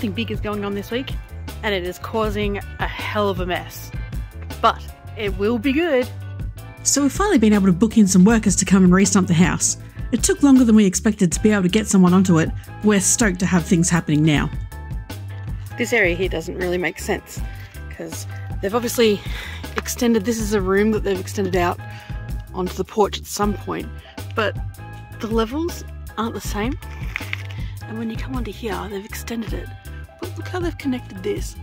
something big is going on this week and it is causing a hell of a mess. But it will be good. So we've finally been able to book in some workers to come and restump the house. It took longer than we expected to be able to get someone onto it. We're stoked to have things happening now. This area here doesn't really make sense because they've obviously extended, this is a room that they've extended out onto the porch at some point, but the levels aren't the same. And when you come onto here, they've extended it. But look how they've connected this.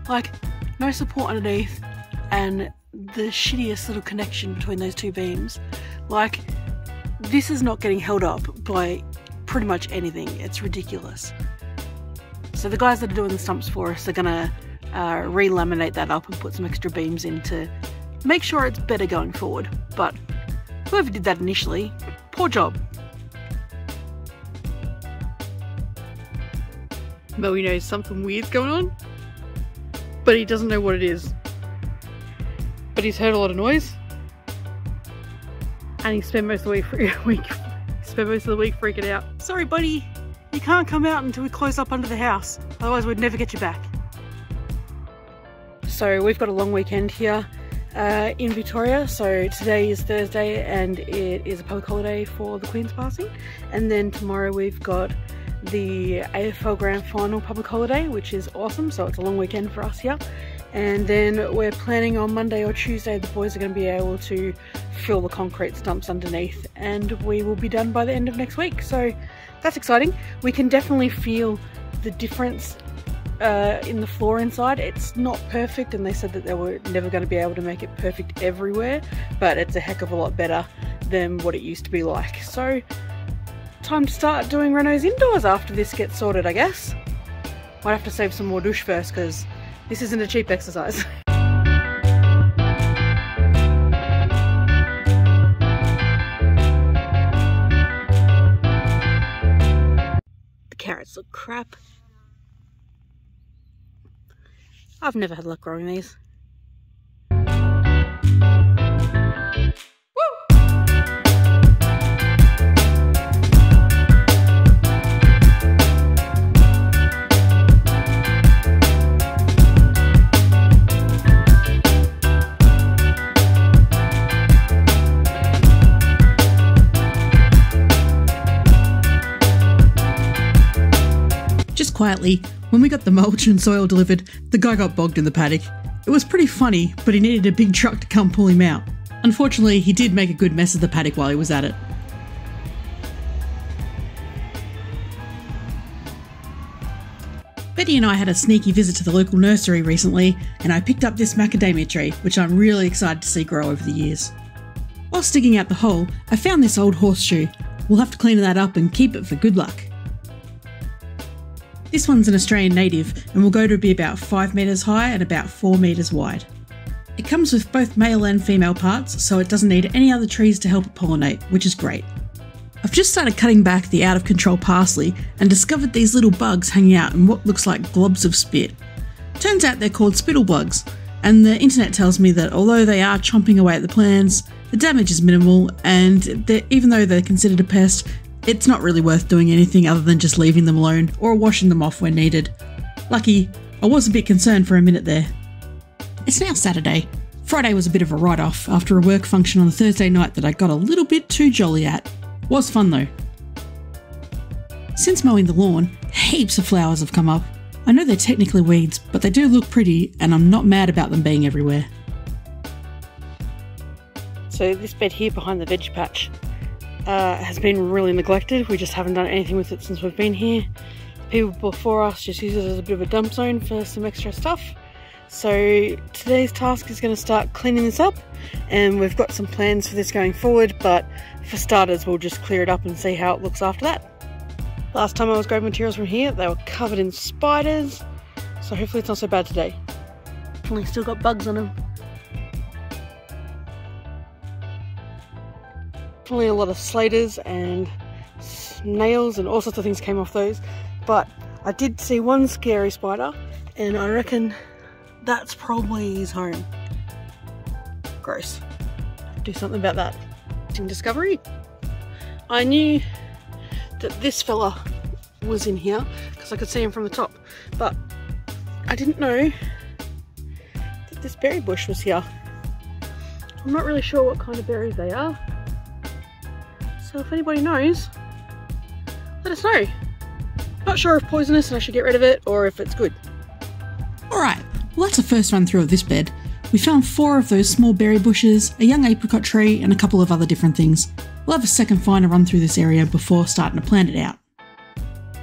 Like, no support underneath and the shittiest little connection between those two beams. Like, this is not getting held up by pretty much anything. It's ridiculous. So the guys that are doing the stumps for us are gonna re-laminate that up and put some extra beams in to make sure it's better going forward. But whoever did that initially, poor job. Moe knows something weird's going on, but he doesn't know what it is. But he's heard a lot of noise, and he spent most of the week freaking out. Sorry, buddy, you can't come out until we close up under the house. Otherwise, we'd never get you back. So we've got a long weekend here in Victoria. So today is Thursday, and it is a public holiday for the Queen's passing. And then tomorrow we've got the AFL Grand Final public holiday, which is awesome. So it's a long weekend for us here. And then we're planning on Monday or Tuesday, the boys are going to be able to fill the concrete stumps underneath, and we will be done by the end of next week. So that's exciting. We can definitely feel the difference in the floor inside. It's not perfect, and they said that they were never going to be able to make it perfect everywhere, but it's a heck of a lot better than what it used to be like. So time to start doing renos indoors after this gets sorted, I guess. Might have to save some more douche first, because this isn't a cheap exercise. The carrots look crap. I've never had luck growing these. Quietly, when we got the mulch and soil delivered, the guy got bogged in the paddock. It was pretty funny, but he needed a big truck to come pull him out. Unfortunately, he did make a good mess of the paddock while he was at it. Betty and I had a sneaky visit to the local nursery recently, and I picked up this macadamia tree, which I'm really excited to see grow over the years. Whilst digging out the hole, I found this old horseshoe. We'll have to clean that up and keep it for good luck. This one's an Australian native and will go to be about 5 metres high and about 4 metres wide. It comes with both male and female parts, so it doesn't need any other trees to help it pollinate, which is great. I've just started cutting back the out of control parsley and discovered these little bugs hanging out in what looks like globs of spit. Turns out they're called Spittle Bugs, and the internet tells me that although they are chomping away at the plants, the damage is minimal, and even though they're considered a pest, it's not really worth doing anything other than just leaving them alone or washing them off when needed. Lucky, I was a bit concerned for a minute there. It's now Saturday. Friday was a bit of a write-off after a work function on the Thursday night that I got a little bit too jolly at. Was fun though. Since mowing the lawn, heaps of flowers have come up. I know they're technically weeds, but they do look pretty, and I'm not mad about them being everywhere. So this bed here behind the veg patch has been really neglected. We just haven't done anything with it since we've been here. People before us just use it as a bit of a dump zone for some extra stuff. So today's task is going to start cleaning this up, and we've got some plans for this going forward, but for starters we'll just clear it up and see how it looks after that. Last time I was grabbing materials from here, they were covered in spiders, so hopefully it's not so bad today. Definitely still got bugs on them. Definitely a lot of slaters and snails and all sorts of things came off those, but I did see one scary spider, and I reckon that's probably his home. Gross. Do something about that. In Discovery, I knew that this fella was in here because I could see him from the top, but I didn't know that this berry bush was here. I'm not really sure what kind of berries they are, so if anybody knows, let us know. Not sure if poisonous and I should get rid of it or if it's good. Alright, well that's the first run through of this bed. We found 4 of those small berry bushes, a young apricot tree and a couple of other different things. We'll have a second finder run through this area before starting to plant it out.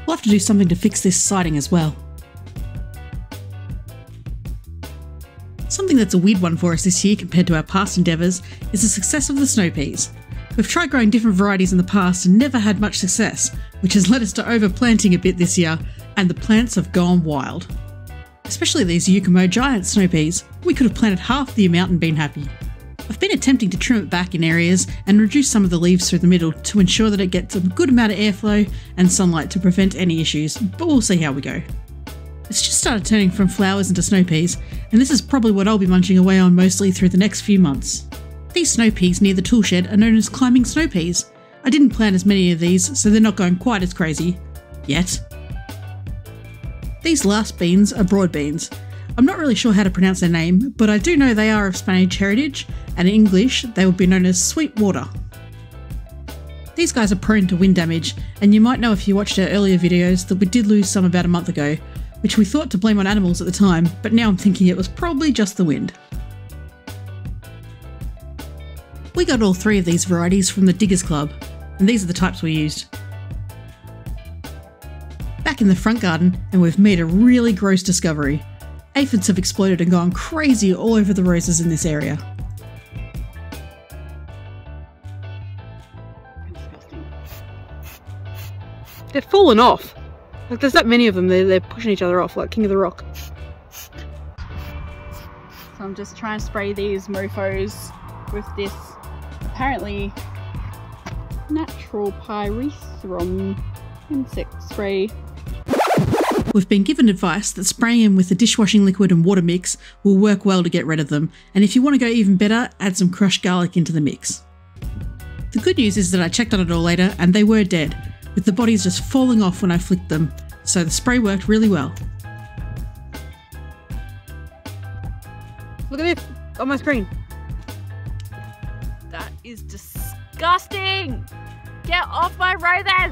We'll have to do something to fix this siding as well. Something that's a weird one for us this year compared to our past endeavours is the success of the snow peas. We've tried growing different varieties in the past and never had much success, which has led us to overplanting a bit this year, and the plants have gone wild. Especially these Yucamo giant snow peas. We could have planted half the amount and been happy. I've been attempting to trim it back in areas and reduce some of the leaves through the middle to ensure that it gets a good amount of airflow and sunlight to prevent any issues, but we'll see how we go. It's just started turning from flowers into snow peas, and this is probably what I'll be munching away on mostly through the next few months. These snow peas near the tool shed are known as climbing snow peas. I didn't plant as many of these, so they're not going quite as crazy. Yet. These last beans are broad beans. I'm not really sure how to pronounce their name, but I do know they are of Spanish heritage, and in English they would be known as sweet water. These guys are prone to wind damage, and you might know if you watched our earlier videos that we did lose some about a month ago, which we thought to blame on animals at the time, but now I'm thinking it was probably just the wind. We got all 3 of these varieties from the Diggers Club, and these are the types we used. Back in the front garden, and we've made a really gross discovery. Aphids have exploded and gone crazy all over the roses in this area. Disgusting. They're falling off. Like there's that many of them, they're pushing each other off like King of the Rock. So I'm just trying to spray these mofos with this apparently natural pyrethrum insect spray. We've been given advice that spraying them with the dishwashing liquid and water mix will work well to get rid of them, and if you want to go even better, add some crushed garlic into the mix. The good news is that I checked on it all later and they were dead, with the bodies just falling off when I flicked them, so the spray worked really well. Look at this on my screen. That is disgusting! Get off my roses!